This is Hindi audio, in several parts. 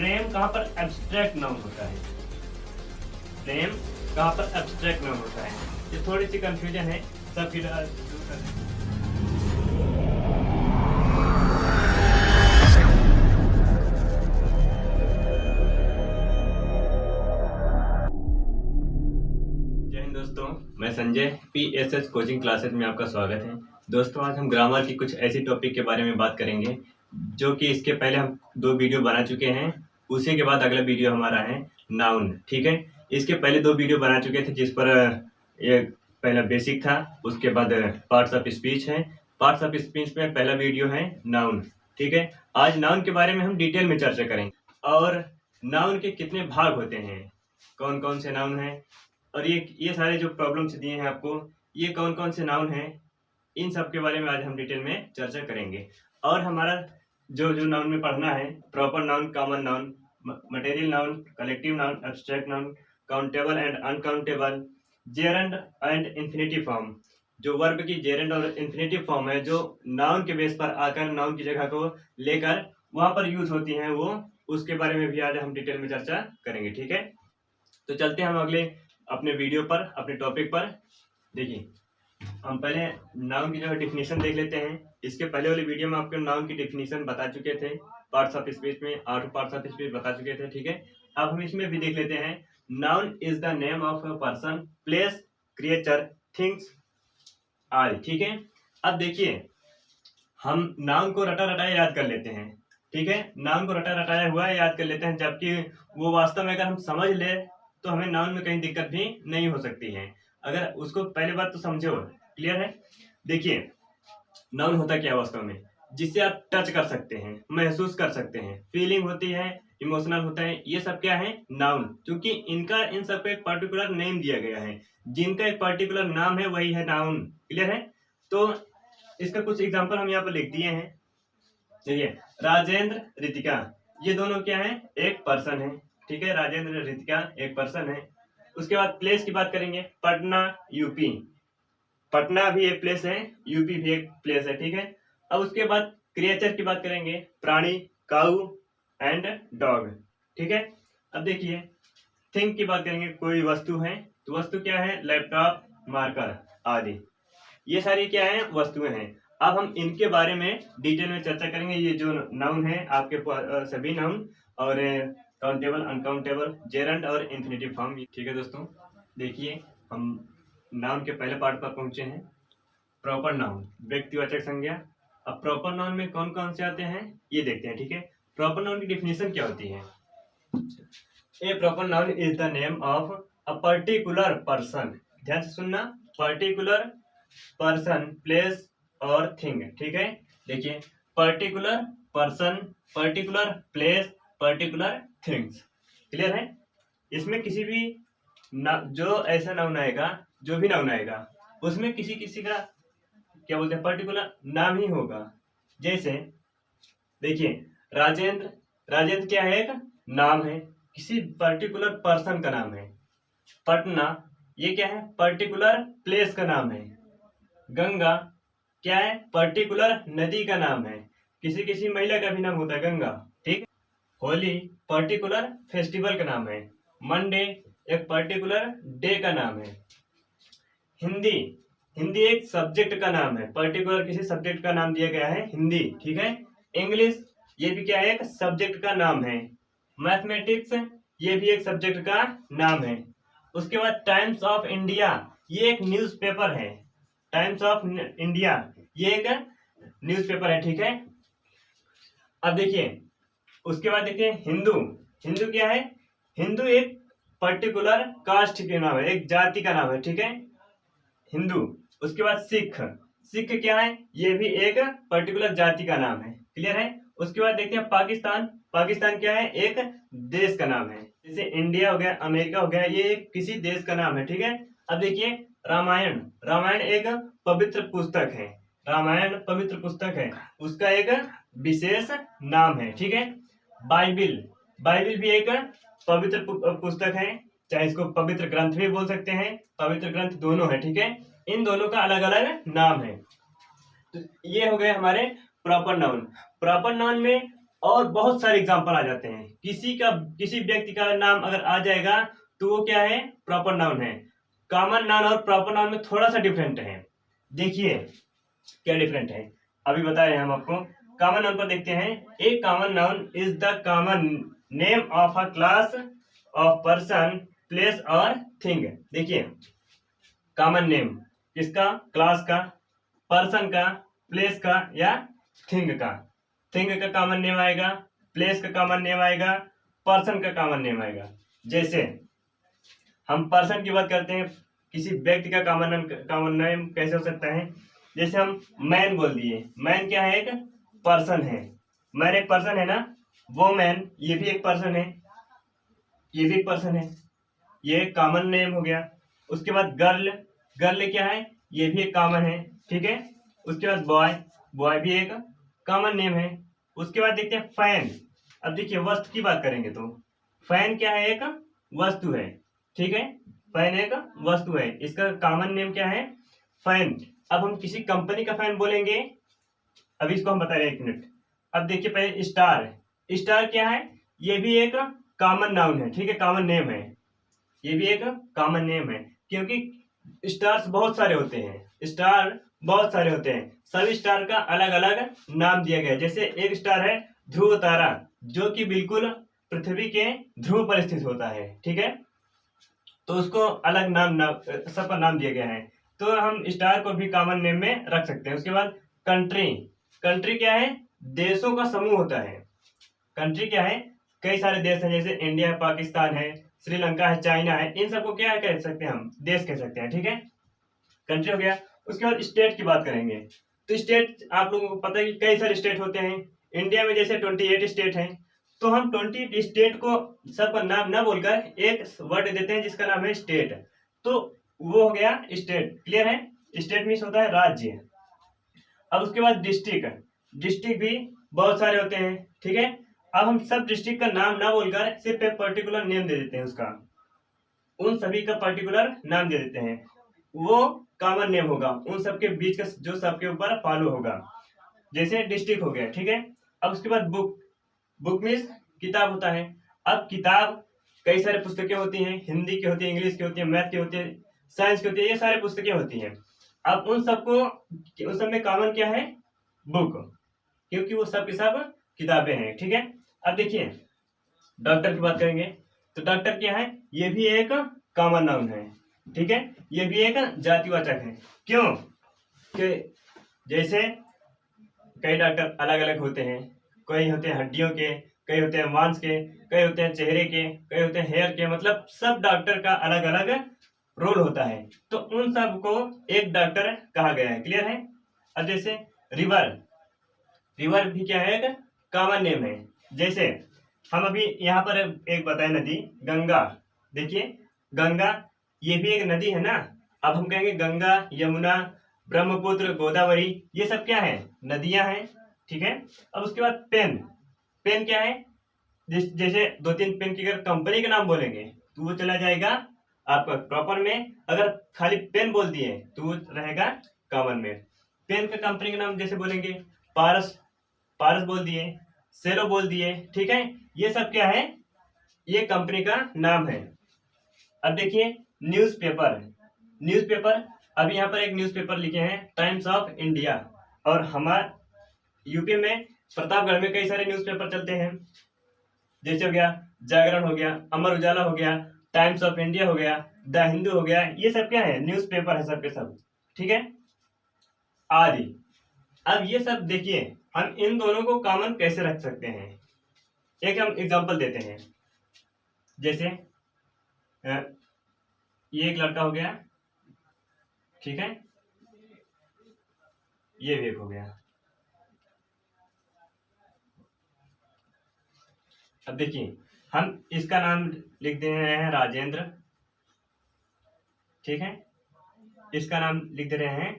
फ्रेम कहाँ पर एब्स्ट्रैक्ट नाउन होता है, फ्रेम कहाँ पर एब्स्ट्रैक्ट नाउन होता है। ये थोड़ी सी कंफ्यूजन है, सब फिर दोस्तों, मैं संजय PSS कोचिंग क्लासेस में आपका स्वागत है। दोस्तों, आज हम ग्रामर की कुछ ऐसी टॉपिक के बारे में बात करेंगे जो कि इसके पहले हम 2 वीडियो बना चुके हैं। उसी के बाद अगला वीडियो हमारा है नाउन, ठीक है। इसके पहले 2 वीडियो बना चुके थे, जिस पर एक पहला बेसिक था, उसके बाद पार्ट्स ऑफ स्पीच है। पार्ट्स ऑफ स्पीच में पहला वीडियो है नाउन, ठीक है। आज नाउन के बारे में हम डिटेल में चर्चा करेंगे और नाउन के कितने भाग होते हैं, कौन कौन से नाउन हैं, और ये सारे जो प्रॉब्लम्स दिए हैं आपको, ये कौन कौन से नाउन हैं, इन सब के बारे में आज हम डिटेल में चर्चा करेंगे। और हमारा जो जो नाउन में पढ़ना है, proper noun, common noun, material noun, collective noun, abstract noun, countable and uncountable, gerund and infinitive form. जो वर्ब की जेरंड और इन्फिनिटिव फॉर्म है, जो नाउन के बेस पर आकर नाउन की जगह को लेकर वहां पर यूज होती हैं, वो उसके बारे में भी आज हम डिटेल में चर्चा करेंगे, ठीक है। तो चलते हैं हम अगले अपने वीडियो पर, अपने टॉपिक पर। देखिए, हम पहले नाउन की जो डिफिनीशन देख लेते हैं। इसके पहले वाले वीडियो में आपको नाउन की डिफिनीशन बता चुके थे, पार्ट्स ऑफ स्पीच में 8 पार्ट्स ऑफ स्पीच बता चुके थे, ठीक है। अब हम इसमें भी देख लेते हैं। Noun is the name of a person, place, creature, things all, ठीक है। अब देखिए, हम नाउन को रटा रटाया याद कर लेते हैं, ठीक है। नाउन को रटा रटाया हुआ याद कर लेते हैं, जबकि वो वास्तव में अगर हम समझ ले तो हमें नाउन में कहीं दिक्कत भी नहीं हो सकती है। अगर उसको पहले बात तो समझो, क्लियर है। देखिए, नाउन होता क्या वास्तव में, जिससे आप टच कर सकते हैं, महसूस कर सकते हैं, फीलिंग होती है, इमोशनल होता है, ये सब क्या है, नाउन। क्योंकि इनका इन सबको एक पर्टिकुलर नेम दिया गया है, जिनका एक पर्टिकुलर नाम है वही है नाउन, क्लियर है। तो इसका कुछ एग्जाम्पल हम यहाँ पर लिख दिए हैं। देखिए, राजेंद्र, रितिका, ये दोनों क्या है, एक पर्सन है, ठीक है। राजेंद्र, रितिका एक पर्सन है। उसके बाद प्लेस की बात करेंगे, पटना, यूपी। पटना भी एक प्लेस है, यूपी भी एक प्लेस है, ठीक है। अब उसके बाद क्रिएचर की बात करेंगे, प्राणी, काऊ एंड डॉग, ठीक है। अब देखिए, थिंग की बात करेंगे, कोई वस्तु है, तो वस्तु क्या है, लैपटॉप, मार्कर आदि, ये सारी क्या है, वस्तुएं हैं। अब हम इनके बारे में डिटेल में चर्चा करेंगे। ये जो नाउन है आपके सभी नाउन, और काउंटेबल, अनकाउंटेबल, जेरंड और इन्फिनिटिव फॉर्म, ठीक है दोस्तों। देखिए, हम नाउन के पहले पार्ट पर पहुंचे हैं, प्रॉपर नाउन, व्यक्तिवाचक संज्ञा। अब प्रॉपर नाउन में कौन कौन से आते हैं ये देखते हैं, ठीक है। प्रॉपर नाउन की डिफिनेशन क्या होती है, a proper noun is the name of a particular person, ध्यान से सुनना, पर्टिकुलर पर्सन, प्लेस और थिंग, ठीक है। देखिए, particular person, particular place, particular things, clear है। इसमें किसी भी जो ऐसा नाउन आएगा, जो भी नाउन आएगा, उसमें किसी किसी का क्या बोलते हैं, पर्टिकुलर नाम ही होगा। जैसे देखिए, राजेंद्र, राजेंद्र क्या है, एक नाम है, किसी पर्टिकुलर पर्सन का नाम है। पटना, ये क्या है, पर्टिकुलर प्लेस का नाम है। गंगा क्या है, पर्टिकुलर नदी का नाम है, किसी किसी महिला का भी नाम होता है गंगा, ठीक। होली पर्टिकुलर फेस्टिवल का नाम है। मंडे एक पर्टिकुलर डे का नाम है। हिंदी, हिंदी एक सब्जेक्ट का नाम है, पर्टिकुलर किसी सब्जेक्ट का नाम दिया गया है, हिंदी, ठीक है। इंग्लिश, ये भी क्या है, एक सब्जेक्ट का नाम है। मैथमेटिक्स, ये भी एक सब्जेक्ट का नाम है। उसके बाद टाइम्स ऑफ इंडिया, ये एक न्यूज़पेपर है। टाइम्स ऑफ इंडिया, ये एक न्यूज़पेपर है, ठीक है। अब देखिए, उसके बाद देखिए, हिंदू, हिंदू क्या है, हिंदू एक पर्टिकुलर कास्ट के नाम है, एक जाति का नाम है, ठीक है, हिंदू। उसके बाद सिख, सिख क्या है, ये भी एक पर्टिकुलर जाति का नाम है, क्लियर है। उसके बाद देखते हैं पाकिस्तान, पाकिस्तान क्या है, एक देश का नाम है। जैसे इंडिया हो गया, अमेरिका हो गया, ये किसी देश का नाम है, ठीक है। अब देखिए, रामायण, रामायण एक पवित्र पुस्तक है, रामायण पवित्र पुस्तक है, उसका एक विशेष नाम है, ठीक है। बाइबिल, बाइबिल भी एक पवित्र पुस्तक है, चाहे इसको पवित्र ग्रंथ भी बोल सकते हैं, पवित्र ग्रंथ दोनों है, ठीक है। इन दोनों का अलग अलग नाम है। तो ये हो गए हमारे प्रॉपर नाउन। प्रॉपर नाउन में और बहुत सारे एग्जाम्पल आ जाते हैं। किसी व्यक्ति का नाम अगर आ जाएगा तो वो क्या है, प्रॉपर नाउन है। कॉमन नाउन और प्रॉपर नाउन में थोड़ा सा डिफरेंट है। देखिए क्या डिफरेंट है, अभी बता रहे हैं हम आपको। कॉमन नाउन पर देखते हैं, a common noun is the common name of a class of person, place और थिंग। देखिए कॉमन नेम किसका, क्लास का, पर्सन का, प्लेस का या थिंग का। थिंग का कॉमन नेम आएगा, प्लेस का कॉमन नेम आएगा, पर्सन का कॉमन नेम आएगा। जैसे हम पर्सन की बात करते हैं, किसी व्यक्ति का कॉमन नेम कैसे हो सकता है, जैसे हम मैन बोल दिए, मैन क्या है, एक पर्सन है, मैन एक पर्सन है ना, वो मैन ये भी एक पर्सन है, ये भी एक पर्सन है, ये कॉमन नेम हो गया। उसके बाद गर्ल, गर्ल क्या है, ये भी एक कॉमन है, ठीक है। उसके बाद बॉय, बॉय भी एक कॉमन नेम है। उसके बाद देखते हैं फैन। अब देखिए वस्तु की बात करेंगे तो फैन क्या है, एक वस्तु है, ठीक है, फैन एक वस्तु है, इसका कॉमन नेम क्या है, फैन। अब हम किसी कंपनी का फैन बोलेंगे, अभी इसको हम बता रहे हैं, एक मिनट। अब देखिए पहले स्टार, स्टार क्या है, ये भी एक कॉमन नाउन है, ठीक है, कॉमन नेम है, ये भी एक कॉमन नेम है, क्योंकि स्टार्स बहुत सारे होते हैं, स्टार बहुत सारे होते हैं, सभी स्टार का अलग अलग नाम दिया गया है। जैसे एक स्टार है ध्रुव तारा, जो कि बिल्कुल पृथ्वी के ध्रुव पर स्थित होता है, ठीक है, तो उसको अलग सबका नाम दिया गया है। तो हम स्टार को भी कॉमन नेम में रख सकते हैं। उसके बाद कंट्री, कंट्री क्या है, देशों का समूह होता है। कंट्री क्या है, कई सारे देश हैं, जैसे इंडिया है, पाकिस्तान है, श्रीलंका है, चाइना है, इन सबको क्या कह सकते हैं हम, देश कह सकते हैं, ठीक है, कंट्री हो गया। उसके बाद स्टेट की बात करेंगे तो स्टेट आप लोगों को पता है कि कई सारे स्टेट होते हैं। इंडिया में जैसे 28 स्टेट हैं, तो हम 20 स्टेट को सबका नाम ना बोलकर एक वर्ड देते हैं जिसका नाम है स्टेट, तो वो हो गया स्टेट। क्लियर है, स्टेट मीन्स होता है राज्य। अब उसके बाद डिस्ट्रिक्ट, डिस्ट्रिक्ट भी बहुत सारे होते हैं, ठीक है। अब हम सब डिस्ट्रिक्ट का नाम ना बोलकर सिर्फ एक पर्टिकुलर नेम दे देते हैं, उसका उन सभी का पर्टिकुलर नाम दे देते हैं, वो कॉमन नेम होगा उन सबके बीच का, जो सबके ऊपर फॉलो होगा। जैसे डिस्ट्रिक्ट हो गया, ठीक है। अब उसके बाद बुक, बुक मीन्स किताब होता है। अब किताब कई सारे पुस्तकें होती हैं, हिंदी की होती है, इंग्लिश की होती है, मैथ की होती है, साइंस की होती है, ये सारे पुस्तकें होती हैं। अब उन सब में कॉमन क्या है, बुक, क्योंकि वो सब की सब किताबें हैं, ठीक है। अब देखिए डॉक्टर की बात करेंगे तो डॉक्टर क्या है, ये भी एक कॉमन नाउन है, ठीक है, ये भी एक जातिवाचक है। क्यों कि जैसे कई डॉक्टर अलग अलग होते हैं, कई होते हैं हड्डियों के, कई होते हैं मांस के, कई होते हैं चेहरे के, कई होते हैं हेयर के, मतलब सब डॉक्टर का अलग अलग रोल होता है, तो उन सब को एक डॉक्टर कहा गया है। क्लियर है। अब जैसे रिवर, रिवर भी क्या है, एक कॉमन नेम है। जैसे हम अभी यहाँ पर एक बताए नदी गंगा, देखिए गंगा ये भी एक नदी है ना। अब हम कहेंगे गंगा, यमुना, ब्रह्मपुत्र, गोदावरी, ये सब क्या है, नदियां हैं, ठीक है। अब उसके बाद पेन, पेन क्या है, जैसे दो तीन पेन की अगर कंपनी का नाम बोलेंगे तो वो चला जाएगा आपका प्रॉपर में, अगर खाली पेन बोल दिए तो वो रहेगा कॉमन में। पेन का कंपनी का नाम जैसे बोलेंगे पारस, पारस बोल दिए, सेलो बोल दिए, ठीक है, ये सब क्या है, ये कंपनी का नाम है। अब देखिए न्यूज़पेपर, न्यूज़पेपर, अभी यहाँ पर एक न्यूज़पेपर लिखे हैं टाइम्स ऑफ इंडिया, और हमारे यूपी में प्रतापगढ़ में कई सारे न्यूज़पेपर चलते हैं, जैसे हो गया जागरण, हो गया अमर उजाला, हो गया टाइम्स ऑफ इंडिया, हो गया द हिंदू, हो गया, ये सब क्या है, न्यूज़पेपर है सबके सब, ठीक है, आदि। अब ये सब देखिए हम इन दोनों को कॉमन कैसे रख सकते हैं, एक हम एग्जांपल देते हैं। जैसे ये एक लड़का हो गया, ठीक है, ये भी एक हो गया। अब देखिए हम इसका नाम लिख दे रहे हैं राजेंद्र, ठीक है, इसका नाम लिख दे रहे हैं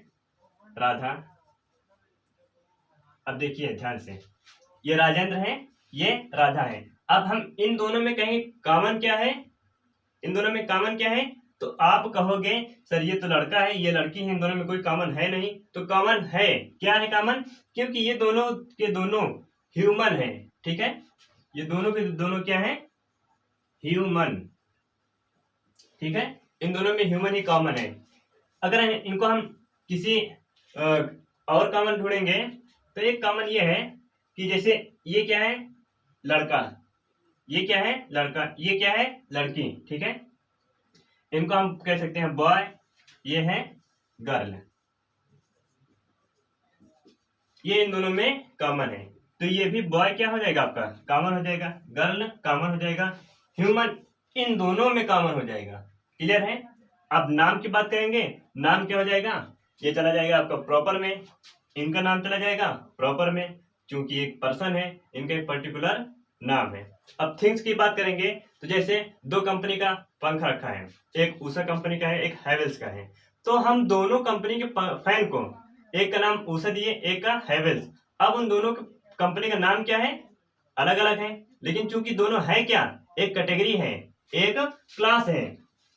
राधा। अब देखिए ध्यान से, ये राजेंद्र है, ये राधा है। अब हम इन दोनों में कहीं कॉमन क्या है, इन दोनों में कॉमन क्या है, तो आप कहोगे सर ये तो लड़का है, ये लड़की है, इन दोनों में कोई कॉमन है नहीं, तो कॉमन है, क्या है कॉमन, क्योंकि ये दोनों के दोनों ह्यूमन है, ठीक है, ये दोनों के दोनों क्या है, ह्यूमन। ठीक है, इन दोनों में ह्यूमन ही कॉमन है। अगर इनको हम किसी और कॉमन ढूंढेंगे तो एक कॉमन ये है कि जैसे ये क्या है, लड़का, ये क्या है, लड़का, ये क्या है, लड़की। ठीक है, इनको हम कह सकते हैं बॉय, ये है गर्ल, ये इन दोनों में कॉमन है। तो ये भी बॉय क्या हो जाएगा आपका, कॉमन हो जाएगा, गर्ल कॉमन हो जाएगा, ह्यूमन इन दोनों में कॉमन हो जाएगा। क्लियर है। अब नाम की बात करेंगे, नाम क्या हो जाएगा, ये चला जाएगा आपका प्रॉपर में, इनका नाम चला जाएगा प्रॉपर में, क्योंकि एक पर्सन है, इनका एक पर्टिकुलर नाम है। अब थिंग्स की बात करेंगे तो जैसे दो कंपनी का पंखा रखा है, एक उषा कंपनी का है, एक हैवेल्स का है। तो हम दोनों कंपनी के फैन को, एक का नाम उषा दिए, एक का हैवेल्स। अब उन दोनों कंपनी का नाम क्या है, अलग अलग है, लेकिन चूंकि दोनों है क्या, एक कैटेगरी है, एक क्लास है।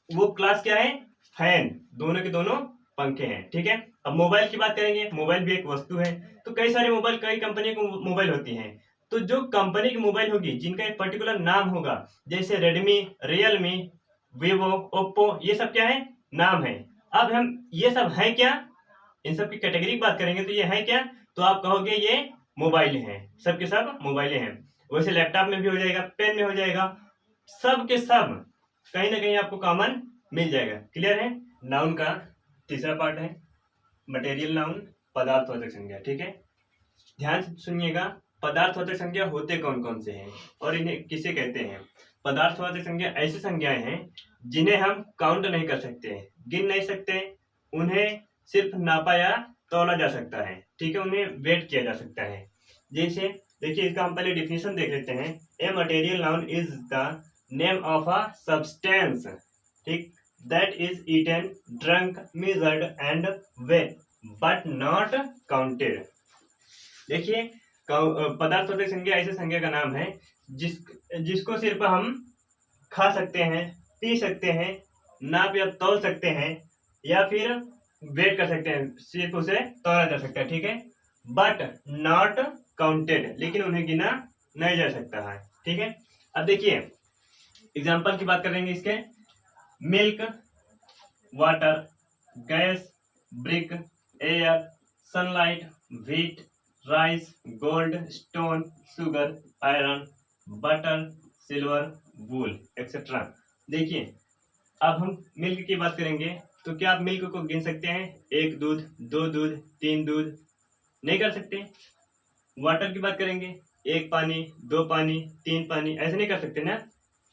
वो क्लास क्या है, फैन, दोनों के दोनों पंखे हैं। ठीक है, अब मोबाइल की बात करेंगे, मोबाइल भी एक वस्तु है। तो कई सारे मोबाइल, कई कंपनी की मोबाइल होती हैं। तो जो कंपनी की मोबाइल होगी जिनका एक पर्टिकुलर नाम होगा, जैसे रेडमी, रियलमी, वीवो, ओप्पो, ये सब क्या है, नाम है। अब हम ये सब है क्या, इन सब की कैटेगरी की बात करेंगे तो ये है क्या, तो आप कहोगे ये मोबाइल हैं, सब के सब मोबाइलें हैं। वैसे लैपटॉप में भी हो जाएगा, पेन में हो जाएगा, सब के सब कहीं ना कहीं आपको कॉमन मिल जाएगा। क्लियर है। नाउन का तीसरा पार्ट है मटेरियल नाउन, पदार्थवाचक संज्ञा। ठीक है, ध्यान से सुनिएगा, पदार्थवाचक संज्ञा होते कौन कौन से हैं और इन्हें किसे कहते हैं। पदार्थवाचक संज्ञा ऐसी संज्ञाएं हैं जिन्हें हम काउंट नहीं कर सकते, गिन नहीं सकते, उन्हें सिर्फ नापा या तौला जा सकता है। ठीक है, उन्हें वेट किया जा सकता है। जैसे देखिए, इसका हम पहले डिफिनेशन देख लेते हैं। A material noun is the name of a substance, ठीक, that is eaten, drunk, measured and weighed but not counted. देखिए, पदार्थवाचक संज्ञा ऐसे संज्ञा का नाम है जिसको सिर्फ हम खा सकते हैं, पी सकते हैं, नाप या तौल सकते हैं, या फिर वेट कर सकते हैं, सिर्फ उसे तौला जा सकता है। ठीक है, बट नॉट काउंटेड, लेकिन उन्हें गिना नहीं जा सकता है। ठीक है, अब देखिए एग्जाम्पल की बात करेंगे इसके। Milk, water, gas, brick, air, sunlight, wheat, rice, gold, stone, sugar, iron, butter, silver, wool etcetera. देखिए, अब हम मिल्क की बात करेंगे तो क्या आप मिल्क को गिन सकते हैं, एक दूध, दो दूध, तीन दूध, नहीं कर सकते। वाटर की बात करेंगे, एक पानी, दो पानी, तीन पानी, ऐसे नहीं कर सकते ना।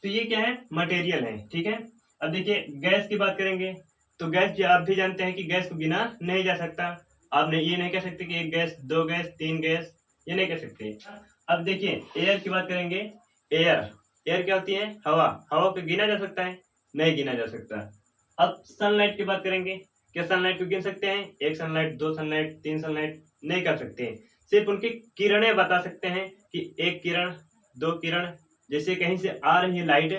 तो ये क्या है, मटेरियल है। ठीक है, अब देखिए गैस की बात करेंगे तो गैस आप भी जानते हैं कि गैस को गिना नहीं जा सकता। आप ये नहीं कह सकते कि एक गैस, दो गैस, तीन गैस, ये नहीं कह सकते। अब देखिए एयर की बात करेंगे, एयर, एयर क्या होती है, हवा, हवा को गिना जा सकता है, नहीं गिना जा सकता। अब सनलाइट की बात करेंगे, क्या सनलाइट को गिन सकते हैं, एक सनलाइट, दो सनलाइट, तीन सनलाइट, नहीं कर सकते। सिर्फ उनकी किरणें बता सकते हैं कि एक किरण, दो किरण, जैसे कहीं से आ रही है लाइट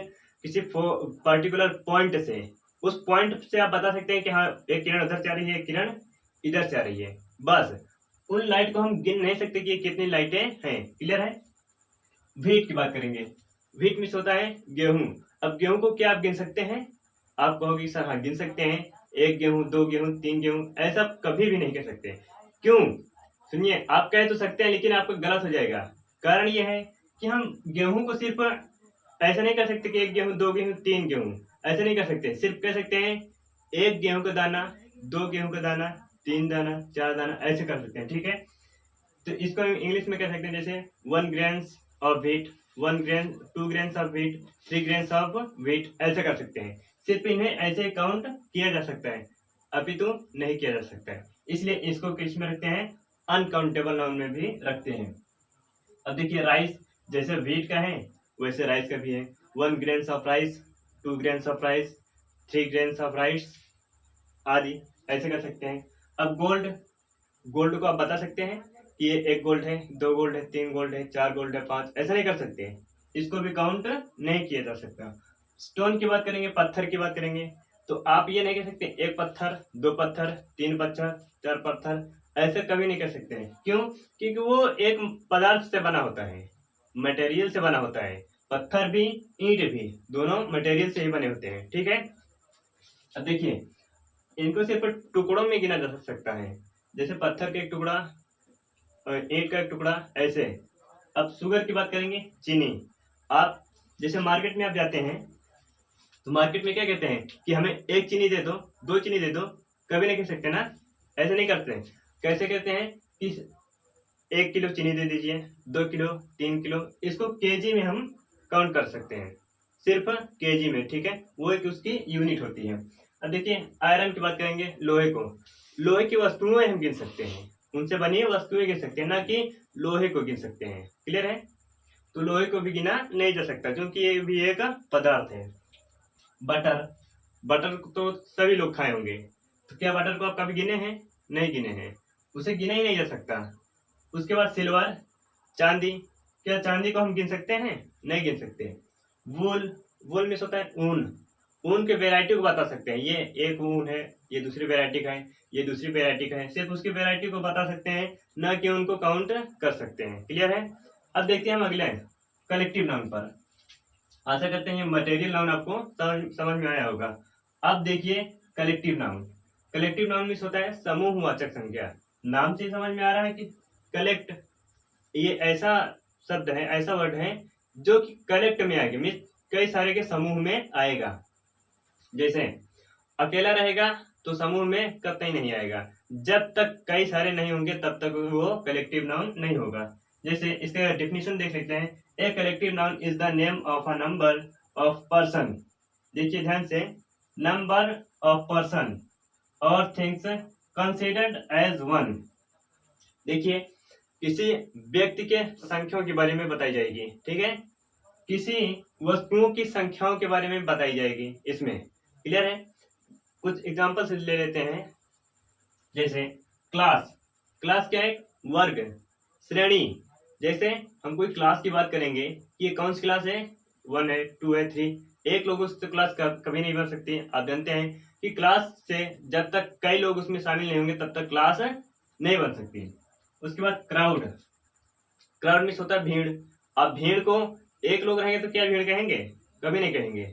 किसी पर्टिकुलर पॉइंट से, उस पॉइंट से आप बता सकते हैं कि हाँ एक किरण उधर से आ रही है, एक किरण इधर से आ रही है, बस। उन लाइट को हम गिन नहीं सकते कि कितनी लाइटें हैं। क्लियर है। व्हीट की बात करेंगे, व्हीट मीन्स होता है गेहूं। अब गेहूं को क्या आप गिन सकते हैं, आप कहोगे सर हाँ गिन सकते हैं, एक गेहूं, दो गेहूं, तीन गेहूं, ऐसा कभी भी नहीं कह सकते। क्यों, सुनिए, आप कह तो सकते हैं लेकिन आपको गलत हो जाएगा। कारण यह है कि हम गेहूं को सिर्फ ऐसा नहीं कर सकते कि एक गेहूं, दो गेहूं, तीन गेहूं, ऐसे नहीं कर सकते। सिर्फ कह सकते हैं एक गेहूं का दाना, दो गेहूं का दाना, तीन दाना, चार दाना, ऐसे कर सकते हैं। ठीक है, तो इसको हम इंग्लिश में कह सकते हैं जैसे 1 grains of wheat, 1 grain, 2 grains of wheat, 3 grains of wheat, ऐसे कर सकते हैं। सिर्फ इन्हें ऐसे काउंट किया जा सकता है, अपितु नहीं किया जा सकता है। इसलिए इसको किस में रखते हैं, अनकाउंटेबल नाउन में भी रखते हैं। अब देखिए राइस, जैसे व्हीट का है वैसे राइस का भी है, 1 grains of rice, 2 grains of rice, 3 grains of rice आदि, ऐसे कर सकते हैं। अब गोल्ड, गोल्ड को आप बता सकते हैं कि ये एक गोल्ड है, दो गोल्ड है, तीन गोल्ड है, चार गोल्ड है, पांच, ऐसा नहीं कर सकते, इसको भी काउंट नहीं किया जा सकता। स्टोन की बात करेंगे, पत्थर की बात करेंगे तो आप ये नहीं कह सकते एक पत्थर, दो पत्थर, तीन पत्थर, चार पत्थर, ऐसे कभी नहीं कर सकते हैं। क्यों, क्योंकि वो एक पदार्थ से बना होता है। मटेरियल से बना होता है, पत्थर भी ईंट भी दोनों मटेरियल से ही बने होते हैं। ठीक है, अब देखिए इनको सिर्फ टुकड़ों में गिना जा सकता है, जैसे पत्थर का एक टुकड़ा और ईंट का एक टुकड़ा ऐसे। अब शुगर की बात करेंगे, चीनी। आप जैसे मार्केट में आप जाते हैं तो मार्केट में क्या कहते हैं कि हमें एक चीनी दे दो, दो चीनी दे दो, कभी नहीं कह सकते ना, ऐसे नहीं करते। कैसे कहते हैं कि 1 किलो चीनी दे दीजिए, 2 किलो, 3 किलो, इसको केजी में हम काउंट कर सकते हैं, सिर्फ केजी में। ठीक है, वो एक उसकी यूनिट होती है। अब देखिए आयरन की बात करेंगे, लोहे को, लोहे की वस्तुएं हम गिन सकते हैं, उनसे बनी वस्तुएं गिन सकते हैं, ना कि लोहे को गिन सकते हैं। क्लियर है, तो लोहे को भी गिना नहीं जा सकता क्योंकि ये भी एक पदार्थ है। बटर, बटर तो सभी लोग खाए होंगे, तो क्या बटर को आप कभी गिने हैं? नहीं गिने हैं, उसे गिना ही नहीं जा सकता। उसके बाद सिल्वर, चांदी, क्या चांदी को हम गिन सकते हैं? नहीं गिन सकते। वूल, वूल में होता है ऊन, ऊन के वेराइटी को बता सकते हैं, ये एक ऊन है, ये दूसरी वेराइटी का है, ये दूसरी वेराइटी का है, सिर्फ उसकी वेराइटी को बता सकते हैं, न कि उनको काउंट कर सकते हैं। क्लियर है, अब देखते हैं हम अगले कलेक्टिव नाउन पर। आशा करते हैं मटेरियल नाउन आपको समझ में आया होगा। अब देखिए collective noun, collective noun means होता है समूहवाचक संख्या। नाम से समझ में आ रहा है कि कलेक्ट, ये ऐसा शब्द है, ऐसा वर्ड है जो कि कलेक्ट में आएगा, मीन्स कई सारे के समूह में आएगा। जैसे अकेला रहेगा तो समूह में कतई नहीं आएगा, जब तक कई सारे नहीं होंगे तब तक वो कलेक्टिव नाउन नहीं होगा। जैसे इसका डेफिनेशन देख लेते हैं, a collective noun is the name of a number of person. देखिए ध्यान से, नंबर ऑफ पर्सन और थिंग्स कंसिडर्ड एज वन। देखिए किसी व्यक्ति के संख्याओं के बारे में बताई जाएगी, ठीक है, किसी वस्तुओं की संख्याओं के बारे में बताई जाएगी इसमें। क्लियर है, कुछ एग्जांपल्स ले लेते हैं। जैसे क्लास, क्लास क्या है? वर्ग, श्रेणी। जैसे हम कोई क्लास की बात करेंगे कि ये कौन सी क्लास है, 1 है, 2 है, 3, एक लोग उस क्लास कभी नहीं बन सकती। आप जानते हैं कि क्लास से जब तक कई लोग उसमें शामिल नहीं होंगे तब तक क्लास नहीं बन सकती। उसके बाद क्राउड, क्राउड मीन्स होता है भीड़। अब भीड़ को एक लोग रहेंगे तो क्या भीड़ कहेंगे? कभी नहीं कहेंगे।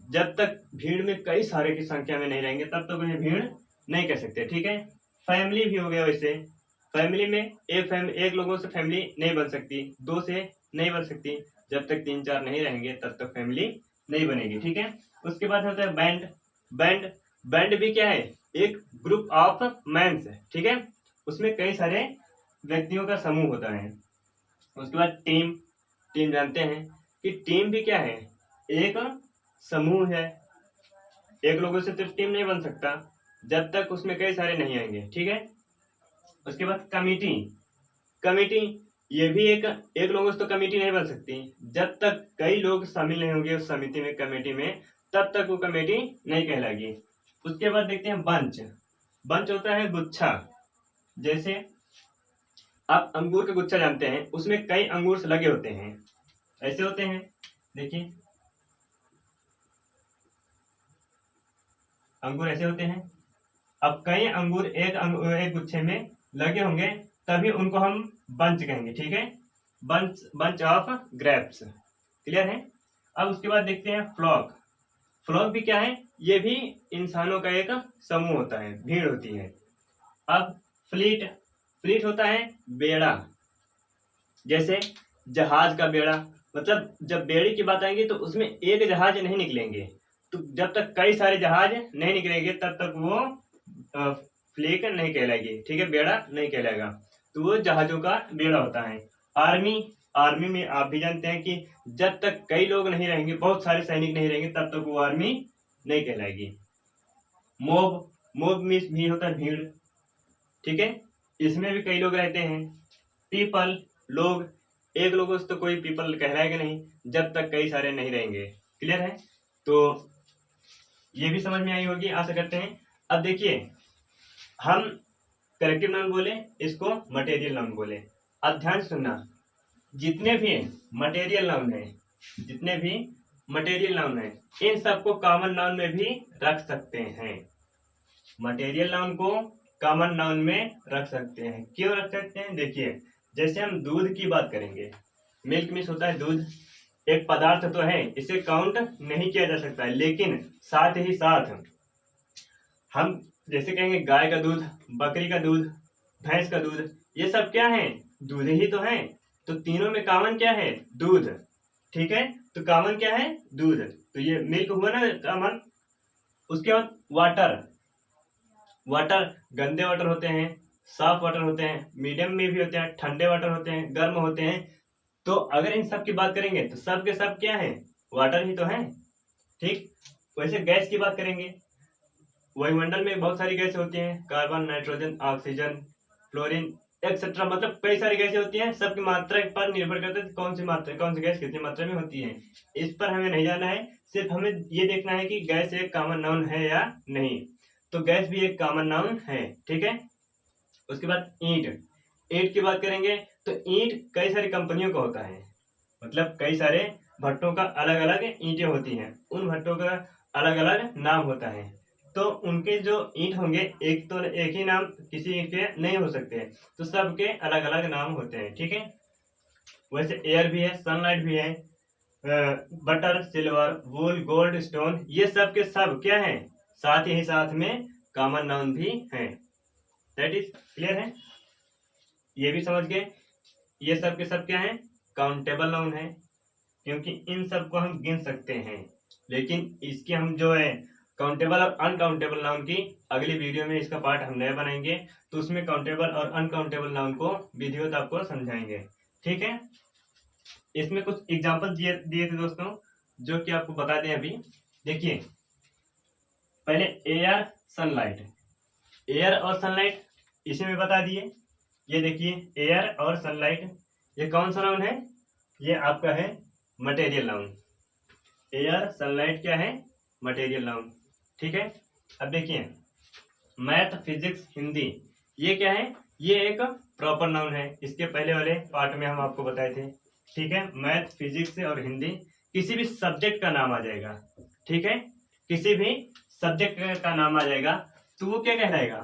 जब तक भीड़ में कई सारे की संख्या में नहीं रहेंगे तब तक उन्हें भीड़ नहीं कह सकते। ठीक है, फैमिली भी हो गया। वैसे फैमिली में एक लोगों से फैमिली नहीं बन सकती, दो से नहीं बन सकती, जब तक 3-4 नहीं रहेंगे तब तक फैमिली नहीं बनेगी। ठीक है, उसके बाद होता है बैंड, बैंड, बैंड भी क्या है? एक ग्रुप ऑफ मैन्स। ठीक है, उसमें कई सारे व्यक्तियों का समूह होता है। उसके बाद टीम, टीम जानते हैं कि टीम भी क्या है? एक समूह है, एक लोगों से तो टीम नहीं बन सकता जब तक उसमें कई सारे नहीं आएंगे। ठीक है, उसके बाद कमिटी, कमिटी ये भी एक लोगों से तो कमेटी नहीं बन सकती, जब तक कई लोग शामिल नहीं होंगे उस समिति में, कमेटी में, तब तक वो कमेटी नहीं कहलाएगी। उसके बाद देखते हैं बंच, बंच होता है गुच्छा। जैसे आप अंगूर का गुच्छा जानते हैं, उसमें कई अंगूर लगे होते हैं, ऐसे होते हैं। देखिए अंगूर ऐसे होते हैं। अब कई अंगूर एक गुच्छे में लगे होंगे तभी उनको हम बंच कहेंगे। ठीक है, bunch, bunch of grapes. Clear है, अब उसके बाद देखते हैं फ्लॉक, फ्लॉक भी क्या है? ये भी इंसानों का एक समूह होता है, भीड़ होती है। अब फ्लीट, फ्लीट होता है बेड़ा। जैसे जहाज का बेड़ा, मतलब जब बेड़े की बात आएगी तो उसमें एक जहाज नहीं निकलेंगे, तो जब तक कई सारे जहाज नहीं निकलेंगे तब तक वो फ्लीट नहीं कहलाएगी। ठीक है, बेड़ा नहीं कहलाएगा, तो वो जहाजों का बेड़ा होता है। आर्मी, आर्मी में आप भी जानते हैं कि जब तक कई लोग नहीं रहेंगे, बहुत सारे सैनिक नहीं रहेंगे तब तक वो आर्मी नहीं कहलाएगी। मोब, मोब में भी होता है भीड़। ठीक है, इसमें भी कई लोग रहते हैं। पीपल, लोग, एक लोगों से तो कोई पीपल कहलाएगा नहीं जब तक कई सारे नहीं रहेंगे। क्लियर है, तो ये भी समझ में आई होगी आशा करते हैं। अब देखिए हम कलेक्टिव नाउन बोले, इसको मटेरियल नाउन बोले। अब ध्यान सुनना, जितने भी मटेरियल नाउन है, जितने भी मटेरियल नाउन है, इन सबको कॉमन नाउन में भी रख सकते हैं। मटेरियल नाउन को कॉमन नाउन में रख सकते हैं। क्यों रख सकते हैं? देखिए जैसे हम दूध की बात करेंगे, मिल्क मीन्स होता है दूध, एक पदार्थ तो है, इसे काउंट नहीं किया जा सकता है, लेकिन साथ ही साथ हम जैसे कहेंगे गाय का दूध, बकरी का दूध, भैंस का दूध, ये सब क्या है, दूध ही तो है। तो तीनों में कॉमन क्या है, दूध। ठीक है, तो कॉमन क्या है, दूध। तो ये मिल्क हुआ ना कॉमन। उसके बाद वाटर, वाटर गंदे वाटर होते हैं, साफ वाटर होते हैं, मीडियम में भी होते हैं, ठंडे वाटर होते हैं, गर्म होते हैं। तो अगर इन सब की बात करेंगे तो सब के सब क्या है, वाटर ही तो है। ठीक, वैसे गैस की बात करेंगे, वायुमंडल में बहुत सारी गैसें होती हैं, carbon, nitrogen, oxygen, fluorine etcetera, मतलब कई सारी गैसें होती हैं। सबकी मात्रा पर निर्भर करता है कौन सी मात्रा, कौन सी गैस कितनी मात्रा में होती है, इस पर हमें नहीं जाना है। सिर्फ हमें ये देखना है कि गैस एक कॉमन नाउन है या नहीं। तो गैस भी एक कॉमन नाउन है। ठीक है, उसके बाद ईंट, ईंट की बात करेंगे तो ईंट कई सारी कंपनियों का होता है, मतलब कई सारे भट्टों का अलग अलग ईंटें होती हैं, उन भट्टों का अलग अलग नाम होता है। तो उनके जो ईंट होंगे, एक ही नाम किसी ईंट के नहीं हो सकते, तो सबके अलग अलग नाम होते हैं। ठीक है, वैसे एयर भी है, सनलाइट भी है, बटर, सिल्वर, वूल, गोल्ड, स्टोन, ये सब के सब क्या है, साथ ही साथ में कॉमन नाउन भी है। दैट इज क्लियर है, ये भी समझ गए। ये सब के सब क्या है, काउंटेबल नाउन है, क्योंकि इन सब को हम गिन सकते हैं। लेकिन इसके हम जो है काउंटेबल और अनकाउंटेबल नाउन की अगली वीडियो में इसका पार्ट हम नया बनाएंगे, तो उसमें काउंटेबल और अनकाउंटेबल नाउन को विधिवत आपको समझाएंगे। ठीक है, इसमें कुछ एग्जांपल दिए थे दोस्तों, जो कि आपको बता दें अभी। देखिए, पहले एयर, सनलाइट, एयर और सनलाइट इसी में बता दिए। ये देखिए, एयर और सनलाइट, ये कौन सा नाउन है, ये आपका है मटेरियल नाउन। एयर, सनलाइट क्या है, मटेरियल नाउन। ठीक है, अब देखिए, मैथ, फिजिक्स, हिंदी, ये क्या है, ये एक प्रॉपर नाउन है। इसके पहले वाले पार्ट में हम आपको बताए थे। ठीक है, मैथ, फिजिक्स और हिंदी किसी भी सब्जेक्ट का नाम आ जाएगा। ठीक है, किसी भी सब्जेक्ट का नाम आ जाएगा तो वो क्या कहलाएगा,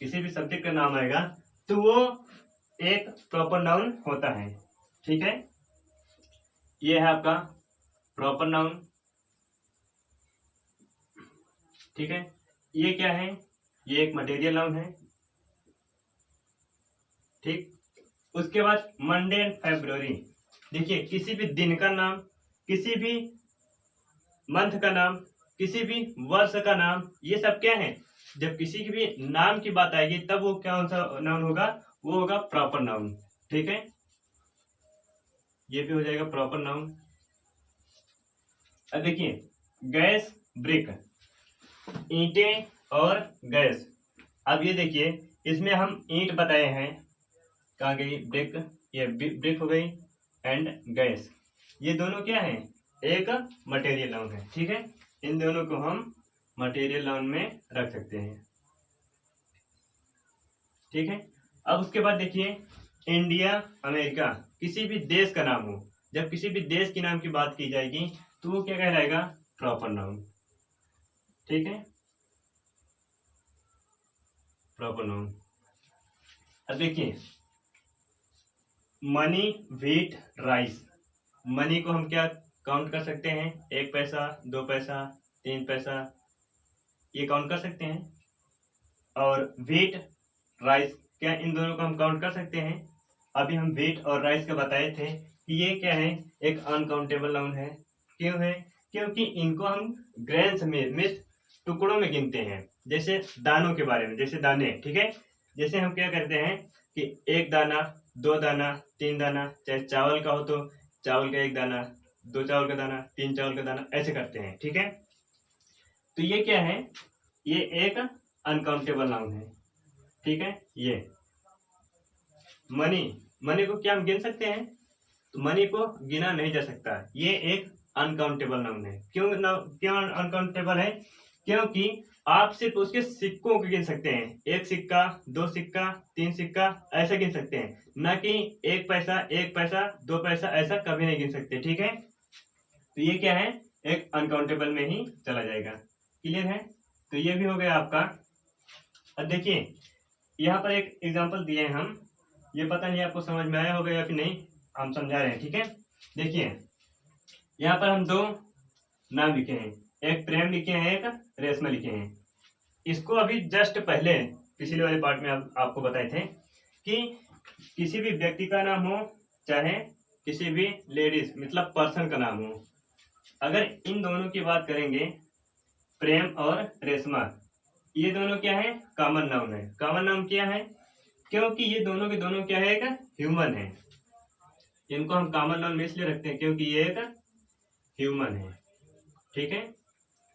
किसी भी सब्जेक्ट का नाम आएगा तो वो एक प्रॉपर नाउन होता है। ठीक है, ये है आपका प्रॉपर नाउन। ठीक है, ये क्या है, ये एक मटेरियल नाउन है। ठीक, उसके बाद मंडे एंड फेब्रुअरी, देखिए किसी भी दिन का नाम, किसी भी मंथ का नाम, किसी भी वर्ष का नाम, ये सब क्या है, जब किसी की भी नाम की बात आएगी तब वो कौन सा नाउन होगा, वो होगा प्रॉपर नाउन। ठीक है, ये भी हो जाएगा प्रॉपर नाउन। अब देखिए, गैस, ब्रिक, ईंटें और गैस। अब ये देखिए, इसमें हम ईंट बताए हैं, कहाँ गई ब्रिक, ये ब्रिक हो गई, एंड गैस, ये दोनों क्या है, एक मटेरियल नाउन है। ठीक है, इन दोनों को हम मटेरियल नाउन में रख सकते हैं। ठीक है, अब उसके बाद देखिए, इंडिया, अमेरिका, किसी भी देश का नाम हो, जब किसी भी देश के नाम की बात की जाएगी तो वो क्या कहलाएगा, प्रॉपर नाउन। ठीक है, प्रॉपर नाउन। अब देखिए, मनी, व्हीट, राइस, मनी को हम क्या काउंट कर सकते हैं, 1 पैसा, 2 पैसा, 3 पैसा, ये काउंट कर सकते हैं। और व्हीट, राइस, क्या इन दोनों को हम काउंट कर सकते हैं। अभी हम व्हीट और राइस का बताए थे कि ये क्या है, एक अनकाउंटेबल नाउन है। क्यों है, क्योंकि इनको हम ग्रेन्स में, मीन्स टुकड़ों में गिनते हैं, जैसे दानों के बारे में, जैसे दाने। ठीक है, जैसे हम क्या करते हैं कि 1 दाना, 2 दाना, 3 दाना, चाहे चावल का हो तो चावल का 1 दाना, 2 चावल का दाना, 3 चावल का दाना, ऐसे करते हैं। ठीक है, तो ये क्या है, ये एक अनकाउंटेबल नाउन है। ठीक है, ये मनी, मनी को क्या हम गिन सकते हैं, तो मनी को गिना नहीं जा सकता, ये एक अनकाउंटेबल नाउन है। क्यों अनकाउंटेबल है, क्योंकि आप सिर्फ उसके सिक्कों को गिन सकते हैं, 1 सिक्का, 2 सिक्का, 3 सिक्का, ऐसा गिन सकते हैं, ना कि 1 पैसा, 1 पैसा, 2 पैसा, ऐसा कभी नहीं गिन सकते। ठीक है, तो ये क्या है, एक अनकाउंटेबल में ही चला जाएगा। क्लियर है, तो ये भी हो गया आपका। अब देखिए, यहाँ पर एक एग्जांपल दिए हैं हम, ये पता नहीं आपको समझ में आया होगा या फिर नहीं, हम समझा रहे हैं, ठीक है। देखिए यहाँ पर हम दो नाम लिखे हैं, एक प्रेम लिखे हैं, एक रेशमा लिखे हैं। इसको अभी जस्ट पहले पिछले वाले पार्ट में आपको बताए थे कि किसी भी व्यक्ति का नाम हो, चाहे किसी भी लेडीज मतलब पर्सन का नाम हो, अगर इन दोनों की बात करेंगे, प्रेम और रेशमा, ये दोनों क्या है, कॉमन नाउन है। कॉमन नाउन क्या है, क्योंकि ये दोनों के दोनों क्या है, एक ह्यूमन है। इनको हम कॉमन नाउन में इसलिए रखते हैं क्योंकि ये एक ह्यूमन है, ठीक है।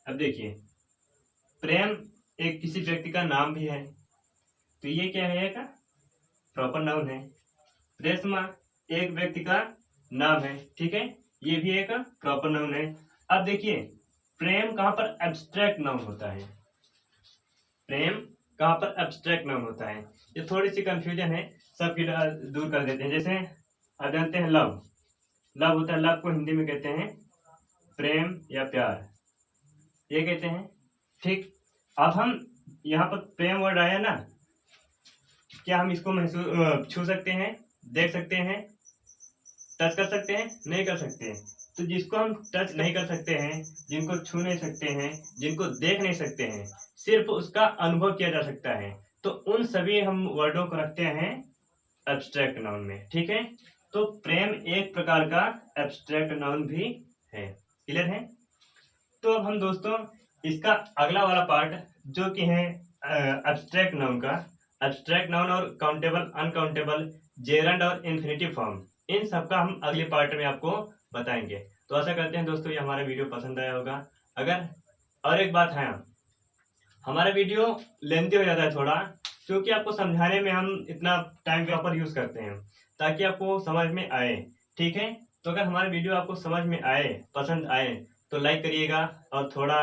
अब देखिए प्रेम एक किसी व्यक्ति का नाम भी है, तो ये क्या है, एक प्रॉपर नाउन है। रेशमा एक व्यक्ति का नाम है, ठीक है, ये भी एक प्रॉपर नाउन है। अब देखिए प्रेम कहाँ पर एब्स्ट्रैक्ट नाउन होता है, प्रेम कहाँ पर एब्स्ट्रैक्ट नाउन होता है। ये थोड़ी सी कंफ्यूजन है, सबकी दूर कर देते हैं। जैसे आप जानते हैं लव, लव होता है, लव को हिंदी में कहते हैं प्रेम या प्यार, ये कहते हैं, ठीक। अब हम यहाँ पर प्रेम वर्ड आया ना, क्या हम इसको महसूस छू सकते हैं, देख सकते हैं, टच कर सकते हैं? नहीं कर सकते। तो जिसको हम टच नहीं कर सकते हैं, जिनको छू नहीं सकते हैं, जिनको देख नहीं सकते हैं, सिर्फ उसका अनुभव किया जा सकता है, तो उन सभी हम वर्डों को रखते हैं एब्स्ट्रैक्ट नाउन में, ठीक है। तो प्रेम एक प्रकार का एब्स्ट्रैक्ट नाउन भी है, क्लियर है। तो अब हम दोस्तों इसका अगला वाला पार्ट जो कि है एब्स्ट्रैक्ट नाउन का, एब्स्ट्रैक्ट नाउन और काउंटेबल, अनकाउंटेबल, जेरंड और इन्फिनिटिव फॉर्म, इन सब का हम अगले पार्ट में आपको बताएंगे। तो आशा करते हैं दोस्तों ये हमारा वीडियो पसंद आया होगा। अगर और एक बात है, हमारा वीडियो लेंथी हो जाता है थोड़ा, क्योंकि आपको समझाने में हम इतना टाइम प्रॉपर यूज करते हैं ताकि आपको समझ में आए, ठीक है। तो अगर हमारा वीडियो आपको समझ में आए, पसंद आए, तो लाइक करिएगा और थोड़ा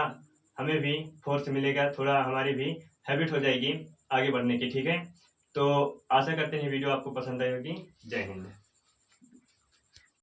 हमें भी फोर्स मिलेगा, थोड़ा हमारी भी हैबिट हो जाएगी आगे बढ़ने की, ठीक है। तो आशा करते हैं वीडियो आपको पसंद आई होगी। जय हिंद।